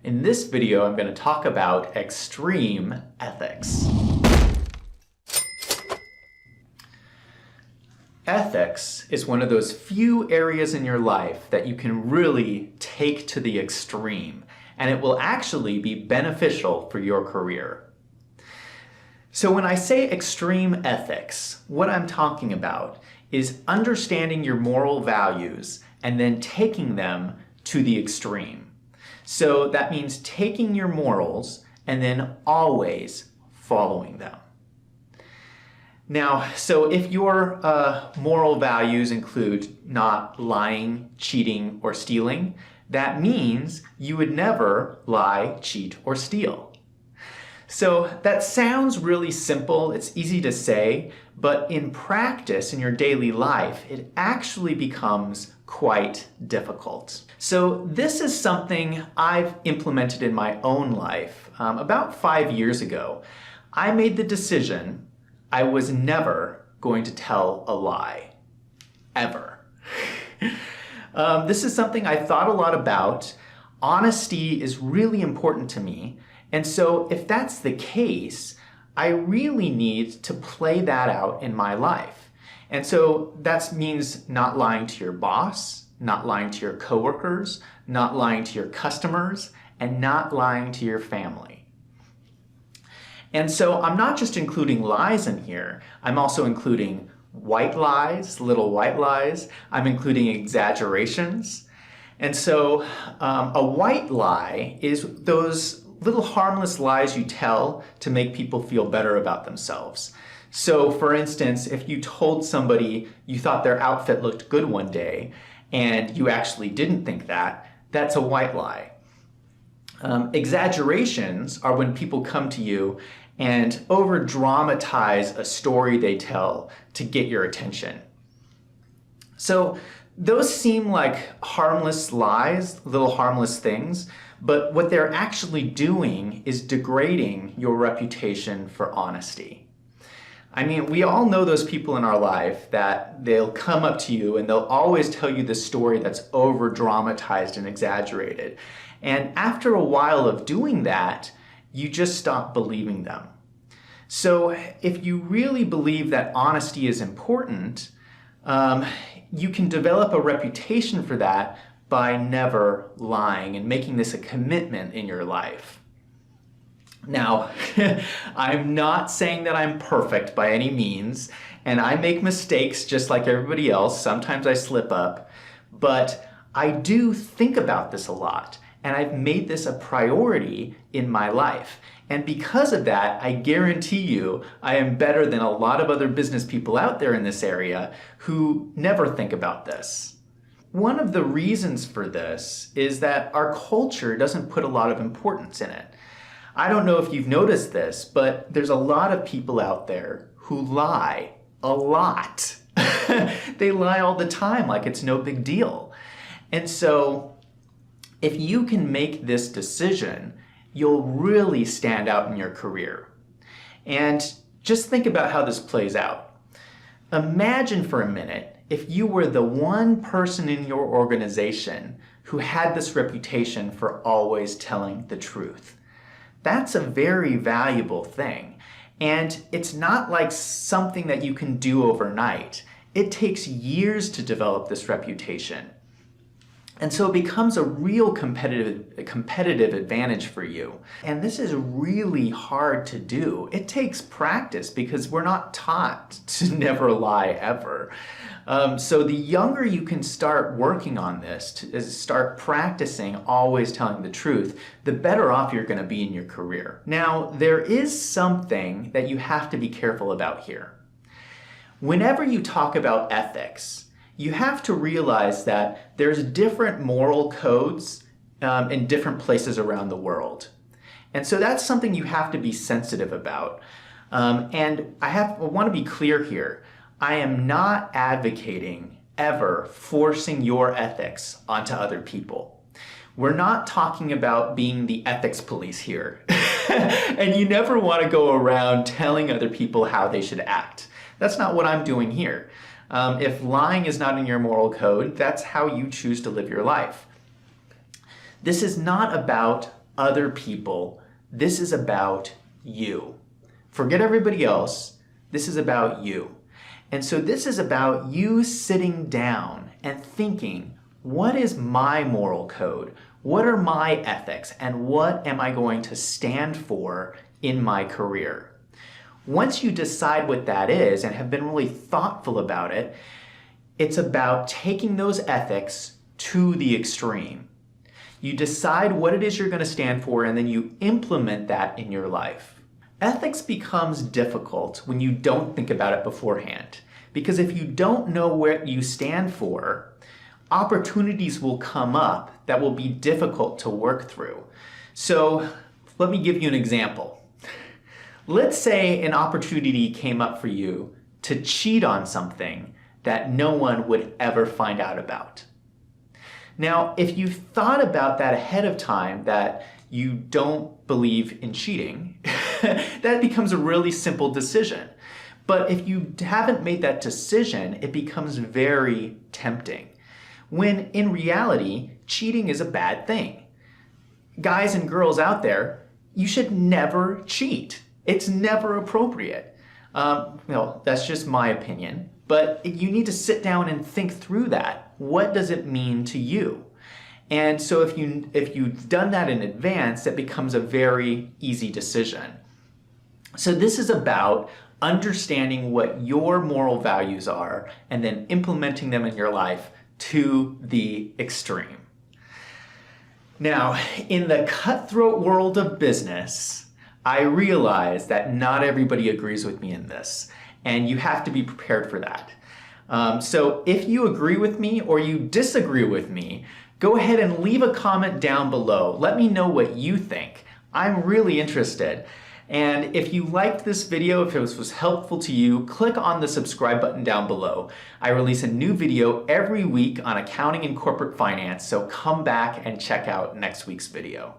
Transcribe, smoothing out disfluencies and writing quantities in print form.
In this video, I'm going to talk about extreme ethics. Ethics is one of those few areas in your life that you can really take to the extreme, and it will actually be beneficial for your career. So when I say extreme ethics, what I'm talking about is understanding your moral values and then taking them to the extreme. So that means taking your morals and then always following them. Now, so if your moral values include not lying, cheating, or stealing, that means you would never lie, cheat, or steal. So that sounds really simple, it's easy to say, but in practice, in your daily life, it actually becomes quite difficult. So this is something I've implemented in my own life. About 5 years ago, I made the decision I was never going to tell a lie, ever. This is something I thought a lot about. Honesty is really important to me. And so if that's the case, I really need to play that out in my life. And so that means not lying to your boss, not lying to your coworkers, not lying to your customers, and not lying to your family. And so I'm not just including lies in here, I'm also including white lies, little white lies. I'm including exaggerations. And so a white lie is those little harmless lies you tell to make people feel better about themselves. So for instance, if you told somebody you thought their outfit looked good one day and you actually didn't think that, that's a white lie. Exaggerations are when people come to you and over-dramatize a story they tell to get your attention. So those seem like harmless lies, little harmless things, but what they're actually doing is degrading your reputation for honesty. I mean, we all know those people in our life that they'll come up to you and they'll always tell you the story that's over-dramatized and exaggerated. And after a while of doing that, you just stop believing them. So if you really believe that honesty is important, you can develop a reputation for that by never lying and making this a commitment in your life. Now, I'm not saying that I'm perfect by any means, and I make mistakes just like everybody else. Sometimes I slip up, but I do think about this a lot, and I've made this a priority in my life. And because of that, I guarantee you I am better than a lot of other business people out there in this area who never think about this. One of the reasons for this is that our culture doesn't put a lot of importance in it. I don't know if you've noticed this, but there's a lot of people out there who lie a lot. They lie all the time like it's no big deal. And so if you can make this decision, you'll really stand out in your career. And just think about how this plays out. Imagine for a minute if you were the one person in your organization who had this reputation for always telling the truth. That's a very valuable thing. And it's not like something that you can do overnight. It takes years to develop this reputation. And so it becomes a real competitive advantage for you. And this is really hard to do. It takes practice because we're not taught to never lie ever. So the younger you can start working on this, to start practicing always telling the truth, the better off you're going to be in your career. Now, there is something that you have to be careful about here. Whenever you talk about ethics, you have to realize that there's different moral codes in different places around the world. And so that's something you have to be sensitive about. And I want to be clear here. I am not advocating ever forcing your ethics onto other people. We're not talking about being the ethics police here. And you never want to go around telling other people how they should act. That's not what I'm doing here. If lying is not in your moral code, that's how you choose to live your life. This is not about other people. This is about you. Forget everybody else. This is about you. And so this is about you sitting down and thinking, what is my moral code? What are my ethics? And what am I going to stand for in my career? Once you decide what that is and have been really thoughtful about it, it's about taking those ethics to the extreme. You decide what it is you're going to stand for, and then you implement that in your life. Ethics becomes difficult when you don't think about it beforehand. Because if you don't know what you stand for, opportunities will come up that will be difficult to work through. So let me give you an example. Let's say an opportunity came up for you to cheat on something that no one would ever find out about. Now, if you thought about that ahead of time, that you don't believe in cheating, that becomes a really simple decision. But if you haven't made that decision, it becomes very tempting. When in reality, cheating is a bad thing. Guys and girls out there, you should never cheat. It's never appropriate. That's just my opinion. But you need to sit down and think through that. What does it mean to you? And so if you've done that in advance, it becomes a very easy decision. So this is about understanding what your moral values are and then implementing them in your life to the extreme. Now, in the cutthroat world of business, I realize that not everybody agrees with me in this, and you have to be prepared for that. So if you agree with me or you disagree with me, go ahead and leave a comment down below. Let me know what you think. I'm really interested. And if you liked this video, if it was helpful to you, click on the subscribe button down below. I release a new video every week on accounting and corporate finance, so come back and check out next week's video.